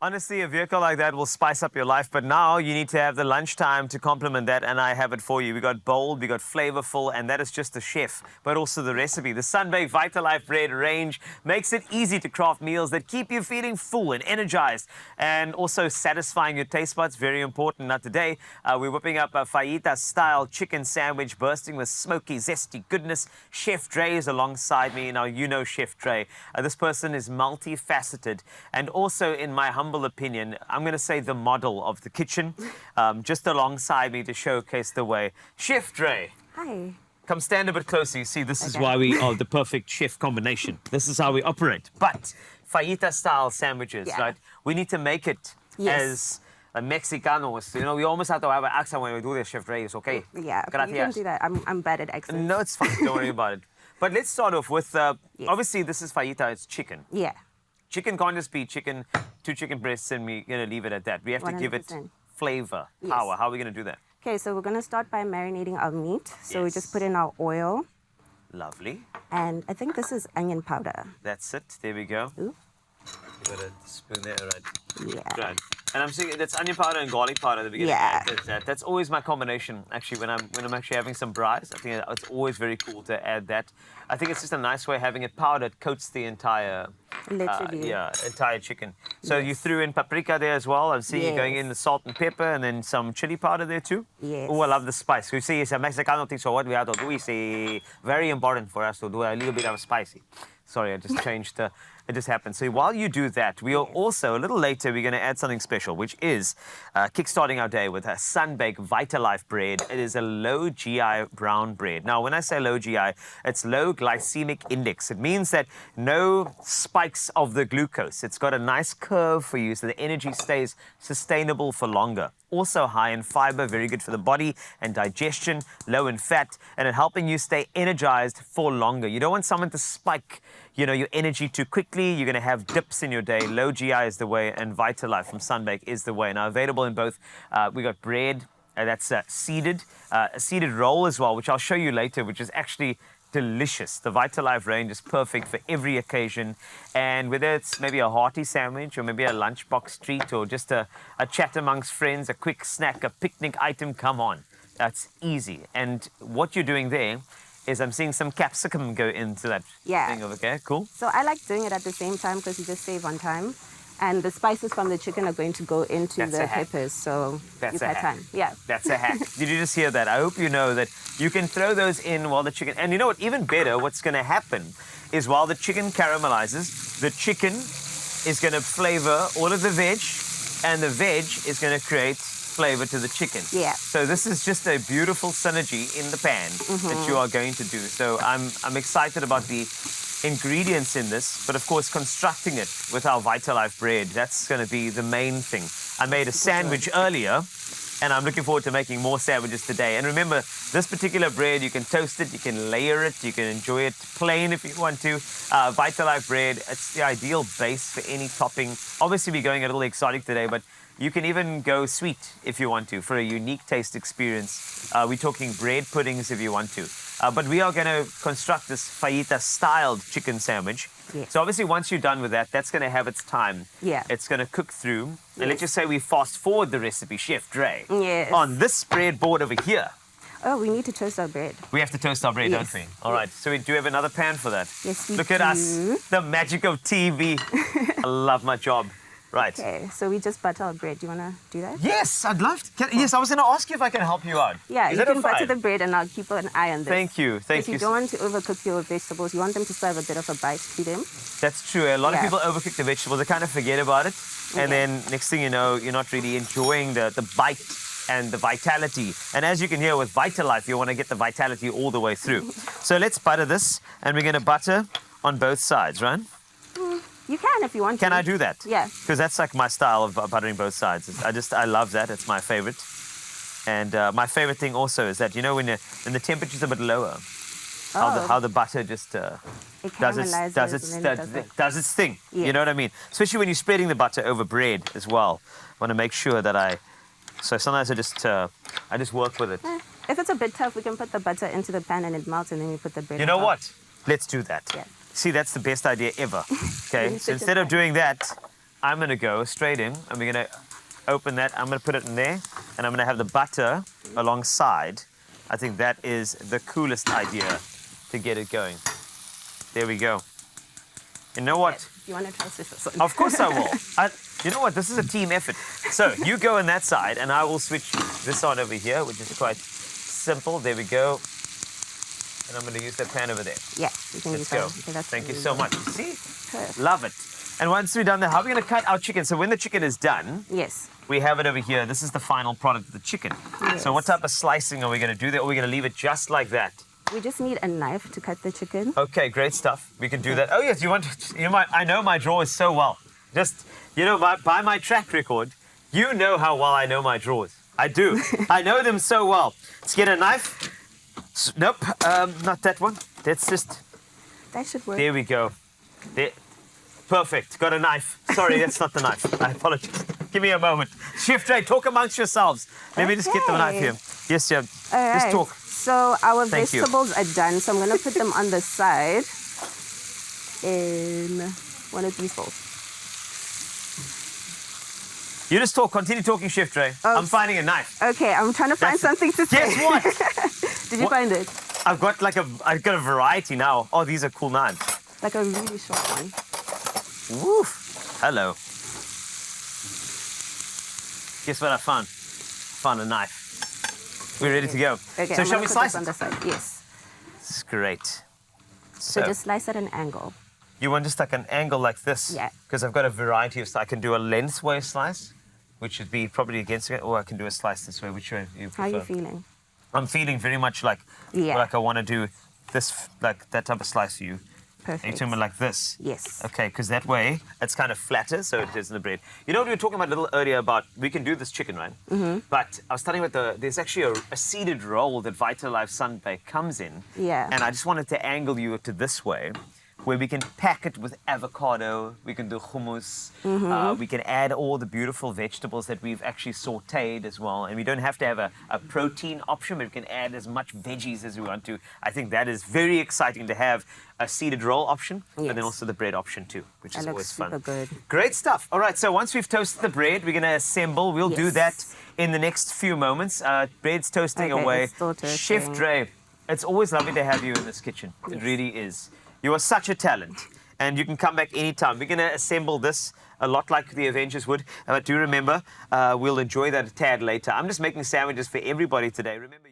Honestly, a vehicle like that will spice up your life, but now you need to have the lunchtime to complement that, and I have it for you. We got bold, we got flavorful, and that is just the chef, but also the recipe. The Sunbake Vita-Life bread range makes it easy to craft meals that keep you feeling full and energized, and also satisfying your taste buds. Very important. Now today, we're whipping up a Fajita Style chicken sandwich, bursting with smoky, zesty goodness. Chef Dre is alongside me. Now, you know Chef Dre. This person is multifaceted, and also, in my humble opinion, I'm going to say the model of the kitchen, just alongside me to showcase the way. Chef Dre. Hi. Come stand a bit closer. You see, this is why we are the perfect chef combination. This is how we operate. But Fajita Style sandwiches, right? We need to make it as a Mexicanos. You know, we almost have to have an accent when we do this, Chef Dre. It's okay. Yeah, Gracias. you can do that. I'm bad at accents. No, it's fine. Don't worry about it. But let's start off with, obviously, this is fajita. It's chicken. Yeah. Chicken can't just be chicken, 2 chicken breasts, and we're going to leave it at that. We have to give it 100%. flavor, power. How are we going to do that? Okay, so we're going to start by marinating our meat. So we just put in our oil. Lovely. And I think this is onion powder. That's it. There we go. Ooh. You got a spoon there, right? Yeah. Right. And I'm seeing that's onion powder and garlic powder at the beginning. Yeah. That's always my combination. Actually, when I'm actually having some braais, I think it's always very cool to add that. I think it's just a nice way of having it powdered, coats the entire entire chicken. So you threw in paprika there as well. I'm seeing you going in the salt and pepper, and then some chili powder there too. Yes. Oh, I love the spice. You see, it's a Mexicano thing, so what we have to do is very important for us to do a little bit of spicy. Sorry, I just changed. It just happened. So while you do that, we are also, a little later, we're going to add something special, which is kickstarting our day with a Sunbake Vita-Life bread. It is a low GI brown bread. Now, when I say low GI, it's low glycemic index. It means that no spikes of the glucose. It's got a nice curve for you so the energy stays sustainable for longer. Also high in fiber, very good for the body and digestion, low in fat, and it helping you stay energized for longer. You don't want someone to spike, you know, your energy too quickly. You're going to have dips in your day. Low GI is the way, and Vita-Life from Sunbake is the way. Now, available in both, we got bread, that's seeded, a seeded roll as well, which I'll show you later, which is actually delicious. The Vita-Life range is perfect for every occasion, and whether it's maybe a hearty sandwich or maybe a lunchbox treat or just a chat amongst friends, a quick snack, a picnic item, come on. That's easy. And what you're doing there is I'm seeing some capsicum go into that thing over there. Cool. So I like doing it at the same time because you just save on time. And the spices from the chicken are going to go into the peppers, so you've had time. Yeah. That's a hack. Did you just hear that? I hope you know that you can throw those in while the chicken... And you know what? Even better, what's going to happen is while the chicken caramelizes, the chicken is going to flavor all of the veg, and the veg is going to create flavor to the chicken. Yeah. So this is just a beautiful synergy in the pan that you are going to do. So I'm excited about the ingredients in this, but of course constructing it with our Vita-Life bread, that's going to be the main thing. I made a sandwich earlier, and I'm looking forward to making more sandwiches today. And remember, this particular bread, you can toast it, you can layer it, you can enjoy it plain if you want to. Vita-Life bread, it's the ideal base for any topping. Obviously, we're going a little exotic today, but you can even go sweet if you want to for a unique taste experience. We're talking bread puddings if you want to. But we are going to construct this fajita-styled chicken sandwich. Yes. So obviously, once you're done with that, that's going to have its time. Yeah. It's going to cook through. Yes. And let's just say we fast forward the recipe, Chef Dre. Yes. On this bread board over here. Oh, we need to toast our bread. We have to toast our bread, don't we? All right. So we do have another pan for that. Yes, we do. Look at us, the magic of TV. I love my job. Right. Okay, so we just butter our bread. Do you want to do that? Yes, I'd love to. Yes, I was going to ask you if I can help you out. Yeah, you can butter the bread and I'll keep an eye on this. Thank you. Thank you. Because you don't want to overcook your vegetables. You want them to still have a bit of a bite to them. That's true. A lot of people overcook the vegetables. They kind of forget about it. And then next thing you know, you're not really enjoying the bite and the vitality. And as you can hear with Vita-Life, you want to get the vitality all the way through. So let's butter this, and we're going to butter on both sides, right? You can if you want to. Can I do that? Yeah. Because that's like my style of buttering both sides. I love that. It's my favorite. And my favorite thing also is that, you know, when the temperature's a bit lower, how the butter just does its thing. Yes. You know what I mean? Especially when you're spreading the butter over bread as well. I want to make sure that so sometimes I just work with it. If it's a bit tough, we can put the butter into the pan and it melts, and then we put the bread. You know what? Let's do that. Yeah. See, that's the best idea ever. Okay, so instead of doing that, I'm going to go straight in, and we're going to open that. I'm going to put it in there, and I'm going to have the butter alongside. I think that is the coolest idea to get it going. There we go. You know what? You want to try this one? Of course I will. You know what? This is a team effort. So you go on that side, and I will switch this on over here, which is quite simple. There we go. And I'm going to use that pan over there. Yeah, you can use Let's go. that. Okay, Thank you so much. See? Perfect. Love it. And once we're done there, how are we going to cut our chicken? So when the chicken is done, Yes. we have it over here. This is the final product of the chicken. Yes. So what type of slicing are we going to do there? Or are we going to leave it just like that? We just need a knife to cut the chicken. Okay, great stuff. We can do that. Oh yes, I know my drawers so well. Just, by my track record, you know how well I know my drawers. I do. I know them so well. Let's get a knife. Nope, not that one. That's just... That should work. There we go. There. Perfect. Got a knife. Sorry, that's not the knife. I apologize. Give me a moment. Chef Dre, talk amongst yourselves. Let me just get the knife here. Yes, Chef. All right. Just talk. So our Thank you. vegetables are done. So I'm going to put them on the side in one of these bowls. You just talk. Continue talking, Chef Dre. I'm finding a knife. Okay, I'm trying to find something to say. Guess what? Did you find it? I've got a variety now. Oh, these are cool knives. Like a really short one. Woof. Hello. Guess what I found? Found a knife. We're ready to go. Okay, So I'm shall gonna we put slice this on it? the side? Yes. This is great. So just slice at an angle. You want just like an angle like this? Yeah. Because I've got a variety of. I can do a lengthwise slice, which would be probably against it, or I can do a slice this way. Which way you prefer? How are you feeling? I'm feeling very much like I want to do this, like that type of slice for you. Perfect. Are you talking about like this? Yes. Okay, because that way it's kind of flatter, so it is in the bread. You know what we were talking about a little earlier about we can do this chicken, right? Mm-hmm. But I was telling you about there's actually a seeded roll that Vita-Life Sunbake comes in. Yeah. And I just wanted to angle you to this way, where we can pack it with avocado, we can do hummus, we can add all the beautiful vegetables that we've actually sauteed as well. And we don't have to have a protein option, but we can add as much veggies as we want to. I think that is very exciting to have a seeded roll option, but then also the bread option too, which is always fun. Super good. Great stuff. All right, so once we've toasted the bread, we're going to assemble. We'll do that in the next few moments. Bread's toasting away. It's still toasting. Chef Dre, it's always lovely to have you in this kitchen. It really is. You are such a talent, and you can come back anytime. We're going to assemble this a lot like the Avengers would, but do remember, we'll enjoy that a tad later. I'm just making sandwiches for everybody today. Remember.